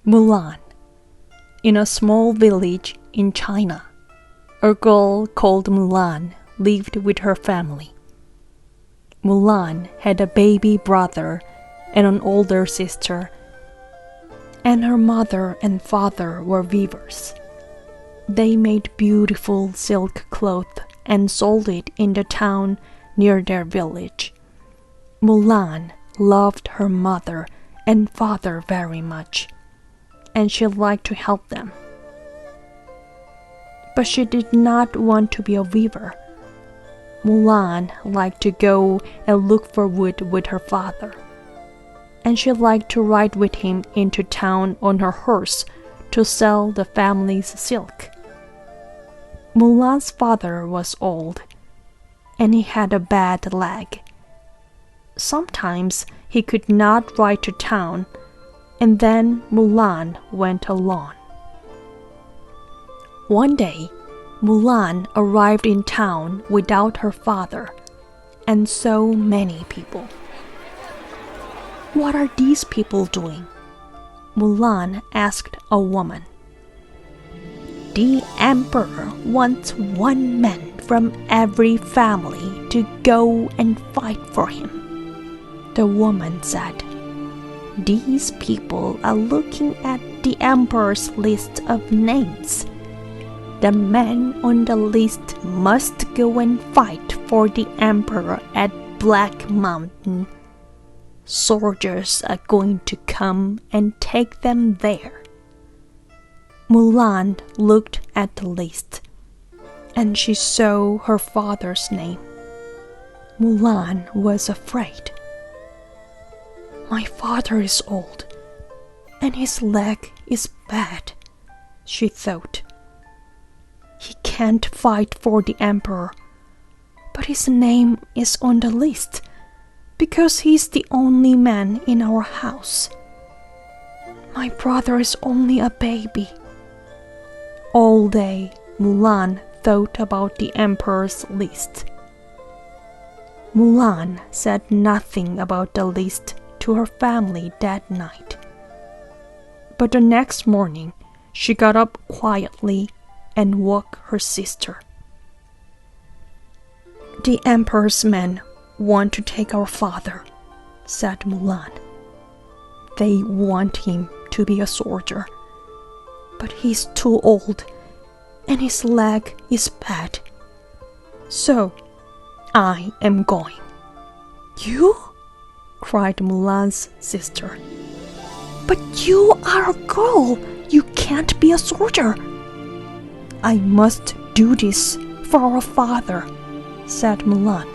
Mulan. In a small village in China, a girl called Mulan lived with her family. Mulan had a baby brother and an older sister, and her mother and father were weavers. They made beautiful silk cloth and sold it in the town near their village. Mulan loved her mother and father very much, and she liked to help them. But she did not want to be a weaver. Mulan liked to go and look for wood with her father, and she liked to ride with him into town on her horse to sell the family's silk. Mulan's father was old, and he had a bad leg. Sometimes he could not ride to town, and then Mulan went alone. One day, Mulan arrived in town without her father and so many people. "What are these people doing?" Mulan asked a woman. "The emperor wants one man from every family to go and fight for him," the woman said. "These people are looking at the emperor's list of names. The men on the list must go and fight for the emperor at Black Mountain. Soldiers are going to come and take them there." Mulan looked at the list, and she saw her father's name. Mulan was afraid. "My father is old, and his leg is bad," she thought. "He can't fight for the emperor, but his name is on the list because he's the only man in our house. My brother is only a baby." All day, Mulan thought about the emperor's list. Mulan said nothing about the list to her family that night. But the next morning, she got up quietly and woke her sister. "The emperor's men want to take our father," said Mulan. "They want him to be a soldier, but he's too old and his leg is bad. So I am going." "You?" cried Mulan's sister. "But you are a girl. You can't be a soldier." "I must do this for our father," said Mulan.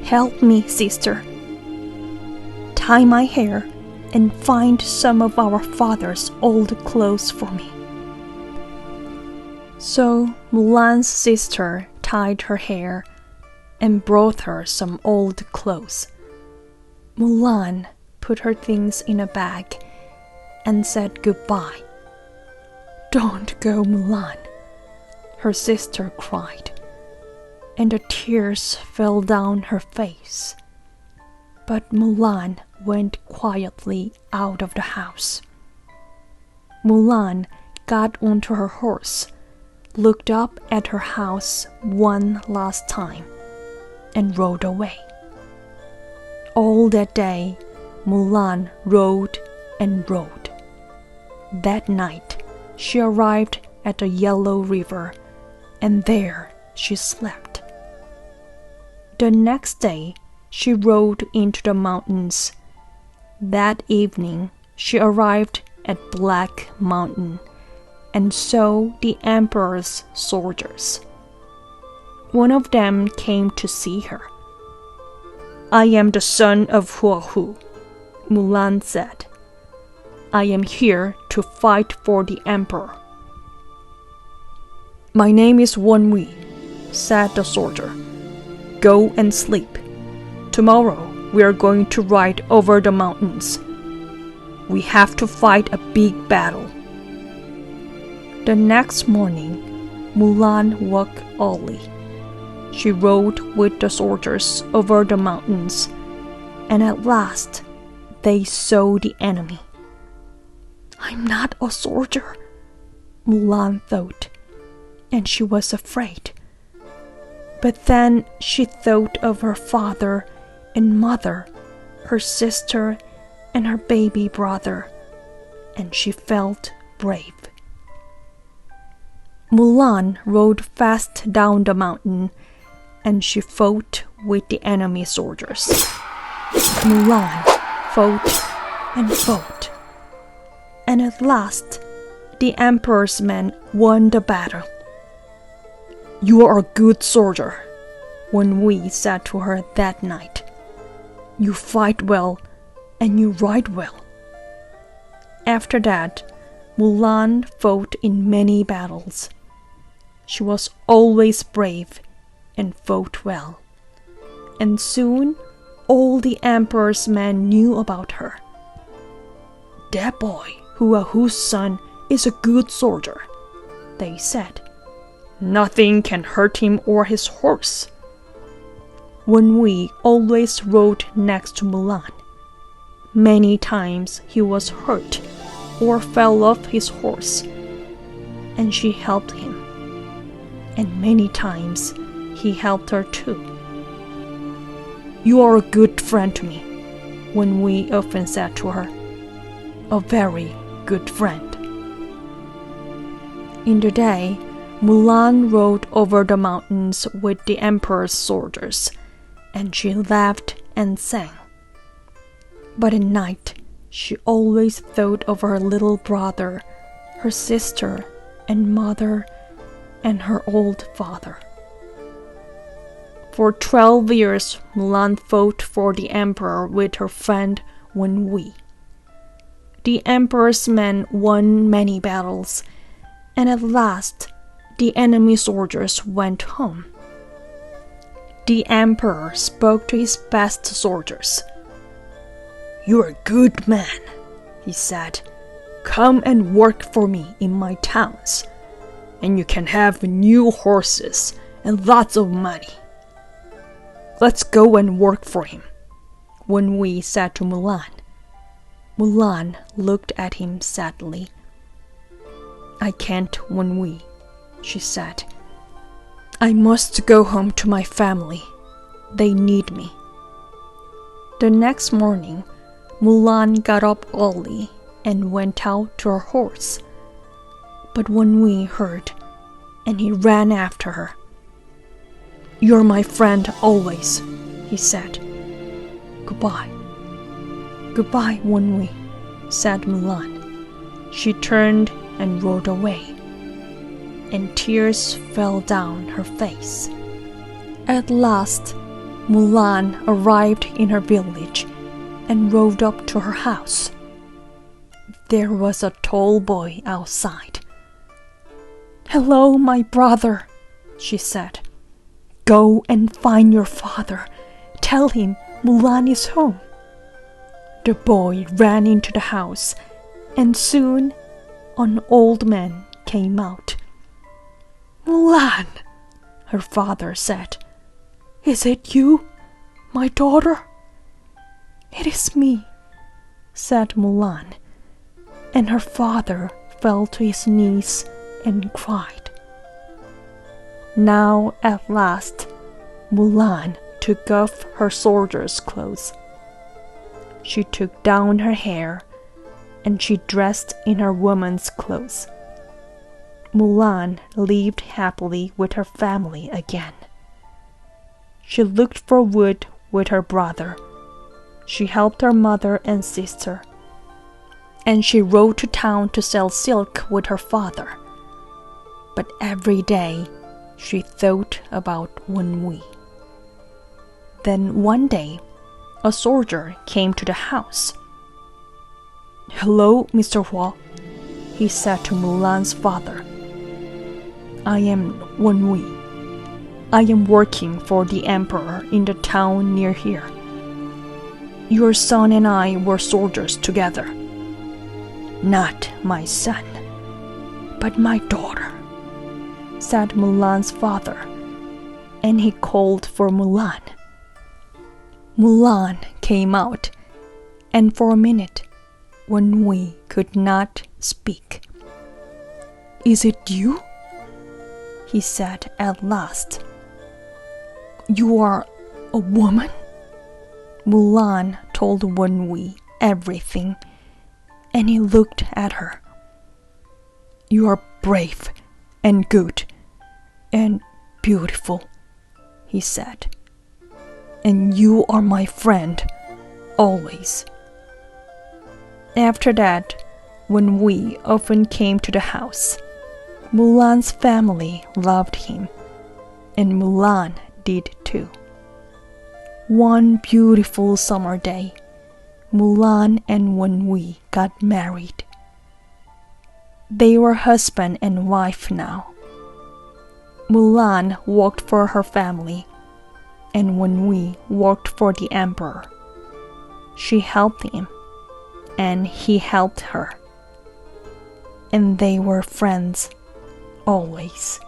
"Help me, sister. Tie my hair and find some of our father's old clothes for me." So Mulan's sister tied her hair and brought her some old clothes. Mulan put her things in a bag and said goodbye. "Don't go, Mulan," her sister cried, and the tears fell down her face. But Mulan went quietly out of the house. Mulan got onto her horse, looked up at her house one last time, and rode away. All that day, Mulan rode and rode. That night, she arrived at the Yellow River, and there she slept. The next day, she rode into the mountains. That evening, she arrived at Black Mountain and saw the emperor's soldiers. One of them came to see her. "I am the son of Huahu," Mulan said. "I am here to fight for the emperor." "My name is Wenwei," said the soldier. "Go and sleep. Tomorrow we are going to ride over the mountains. We have to fight a big battle." The next morning, Mulan woke early. She rode with the soldiers over the mountains, and at last they saw the enemy. I'm not a soldier, Mulan thought, and she was afraid. But then she thought of her father and mother, her sister and her baby brother, and she felt brave. Mulan rode fast down the mountain, and she fought with the enemy soldiers. Mulan fought and fought, and at last the emperor's men won the battle. You are a good soldier, Wen Wei said to her that night. You fight well and you ride well. After that, Mulan fought in many battles. She was always brave and fought well, and soon all the emperor's men knew about her. That boy, Huahu's son, is a good soldier, they said. Nothing can hurt him or his horse. Wen Wei always rode next to Mulan. Many times he was hurt or fell off his horse, and she helped him. And many times he helped her too. You are a good friend to me, Wen Wei often said to her. A very good friend. In the day, Mulan rode over the mountains with the emperor's soldiers, and she laughed and sang. But at night, she always thought of her little brother, her sister and mother, and her old father. For 12 years, Mulan fought for the emperor with her friend Wen Wei. The emperor's men won many battles, and at last, the enemy soldiers went home. The emperor spoke to his best soldiers. You're a good man, he said. Come and work for me in my towns, and you can have new horses and lots of money. Let's go and work for him, Wen Wei said to Mulan. Mulan looked at him sadly. I can't, Wen Wei, she said. I must go home to my family. They need me. The next morning, Mulan got up early and went out to her horse. But Wen Wei heard, and he ran after her. You're my friend always, he said. Goodbye. Goodbye, Wen Wei, said Mulan. She turned and rode away, and tears fell down her face. At last, Mulan arrived in her village and rode up to her house. There was a tall boy outside. Hello, my brother, she said. Go and find your father. Tell him Mulan is home. The boy ran into the house, and soon an old man came out. Mulan, her father said. Is it you, my daughter? It is me, said Mulan, and her father fell to his knees and cried. Now at last, Mulan took off her soldier's clothes. She took down her hair, and she dressed in her woman's clothes. Mulan lived happily with her family again. She looked for wood with her brother. She helped her mother and sister. And she rode to town to sell silk with her father. But every day she thought about Wen Wei. Then one day, a soldier came to the house. Hello, Mr. Hua, he said to Mulan's father. I am Wen Wei. I am working for the emperor in the town near here. Your son and I were soldiers together. Not my son, but my daughter, said Mulan's father, and he called for Mulan. Mulan came out, and for a minute, Wen Wei could not speak. "Is it you?" he said at last. "You are a woman?" Mulan told Wenwu everything, and he looked at her. "You are brave and good and beautiful," he said. "And you are my friend, always." After that, Wenwu often came to the house. Mulan's family loved him, and Mulan did too. One beautiful summer day, Mulan and Wenwu got married. They were husband and wife now. Mulan worked for her family, and Wenwu worked for the emperor. She helped him, and he helped her. And they were friends, always.